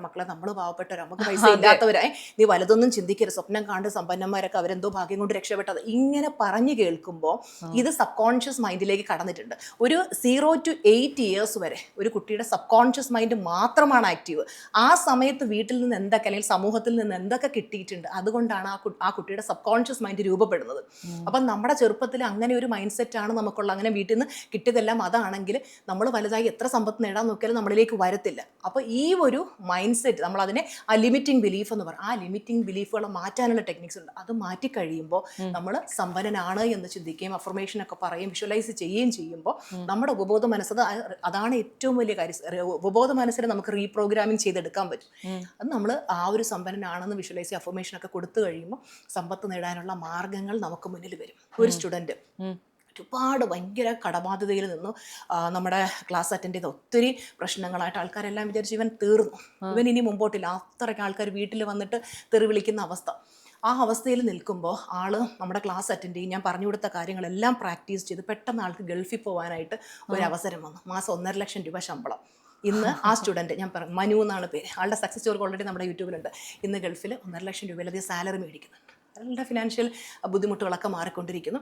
മക്കളെ, നമ്മൾ പാവപ്പെട്ടവർ, നമുക്ക് പൈസ ഇല്ലാത്തവരായി, നീ വലുതൊന്നും ചിന്തിക്കരുത്, സ്വപ്നം കണ്ട് സമ്പന്നന്മാരൊക്കെ അവരെന്തോ ഭാഗ്യം കൊണ്ട് രക്ഷപ്പെട്ടത്, ഇങ്ങനെ പറഞ്ഞു കേൾക്കുമ്പോൾ ഇത് സബ് കോൺഷ്യസ് മൈൻഡിലേക്ക് കടന്നിട്ടുണ്ട്. ഒരു 0 to 8 years വരെ ഒരു കുട്ടിയുടെ സബ് കോൺഷ്യസ് മൈൻഡ് മാത്രമാണ് ആക്റ്റീവ്. ആ സമയത്ത് വീട്ടിൽ നിന്ന് എന്തൊക്കെ അല്ലെങ്കിൽ സമൂഹത്തിൽ നിന്ന് എന്തൊക്കെ കിട്ടിയിട്ടുണ്ട്, അതുകൊണ്ടാണ് ആ കുട്ടിയുടെ സബ് കോൺഷ്യസ് മൈൻഡ് രൂപപ്പെടുന്നത്. അപ്പം നമ്മുടെ ചെറുപ്പത്തിൽ അങ്ങനെ ഒരു മൈൻഡ് സെറ്റാണ് നമുക്കുള്ള. അങ്ങനെ വീട്ടിൽ നിന്ന് കിട്ടിയതെല്ലാം അതാണെങ്കിൽ നമ്മൾ വലുതായി എത്ര സമ്പത്ത് നേടാൻ നോക്കിയാലും നമ്മളിലേക്ക് വരത്തില്ല. അപ്പോൾ ഈ ഒരു മൈൻഡ് സെറ്റ്, നമ്മളതിനെ ആ ലിമിറ്റിംഗ് ബിലീഫ് എന്ന് പറയും, ആ ലിമിറ്റിംഗ് ബിലീഫുകൾ മാറ്റാനുള്ള ടെക്നിക്സ് ഉണ്ട്. അത് മാറ്റി കഴിയുമ്പോൾ നമ്മൾ സമ്പന്നനാണ് എന്ന് ചിന്തിക്കുകയും അഫർമേഷൻ ഒക്കെ പറയുകയും വിഷ്വലൈസ് ചെയ്യുകയും ചെയ്യുമ്പോൾ നമ്മുടെ ഉപബോധ മനസ്സ്, അതാണ് ഏറ്റവും വലിയ കാര്യം. ഉപബോധ മനസ്സിനെ നമുക്ക് റീപ്രോഗ്രാമിംഗ് ചെയ്തെടുക്കാൻ പറ്റും. അത് നമ്മൾ ആ ഒരു സമ്പന്നനാണെന്ന് വിഷ്വലൈസ് അഫർമേഷൻ ഒക്കെ കൊടുത്തു കഴിയുമ്പോൾ സമ്പത്ത് നേടാനുള്ള മാർഗങ്ങൾ നമുക്ക് മുന്നിൽ വരും. ഒരു സ്റ്റുഡൻറ്റ് ഒരുപാട് ഭയങ്കര കടബാധ്യതയിൽ നിന്നു നമ്മുടെ ക്ലാസ് അറ്റൻഡ് ചെയ്ത ഒത്തിരി പ്രശ്നങ്ങളായിട്ട് ആൾക്കാരെല്ലാം വിചാരിച്ചു ഇവൻ തീർന്നു, ഇവൻ ഇനി മുമ്പോട്ടില്ല, അത്രയ്ക്ക് ആൾക്കാർ വീട്ടിൽ വന്നിട്ട് തെറി വിളിക്കുന്ന അവസ്ഥ. ആ അവസ്ഥയിൽ നിൽക്കുമ്പോൾ ആള് നമ്മുടെ ക്ലാസ് അറ്റൻഡ് ചെയ്യും, ഞാൻ പറഞ്ഞു കൊടുത്ത കാര്യങ്ങളെല്ലാം പ്രാക്ടീസ് ചെയ്ത് പെട്ടെന്ന് ആൾക്ക് ഗൾഫിൽ പോകാനായിട്ട് ഒരു അവസരം വന്നു. മാസം 1.5 ലക്ഷം രൂപ ശമ്പളം. ഇന്ന് ആ സ്റ്റുഡൻറ്റ്, ഞാൻ പറഞ്ഞു മനു എന്നാണ് പേര്, ആളുടെ സക്സസ് സ്റ്റോറി ഓൾറെഡി നമ്മുടെ യൂട്യൂബിലുണ്ട്. ഇന്ന് ഗൾഫിൽ 1.5 ലക്ഷം രൂപയിലധികം സാലറി മേടിക്കുന്നുണ്ട്. അവരുടെ ഫിനാൻഷ്യൽ ബുദ്ധിമുട്ടുകളൊക്കെ മാറിക്കൊണ്ടിരിക്കുന്നു.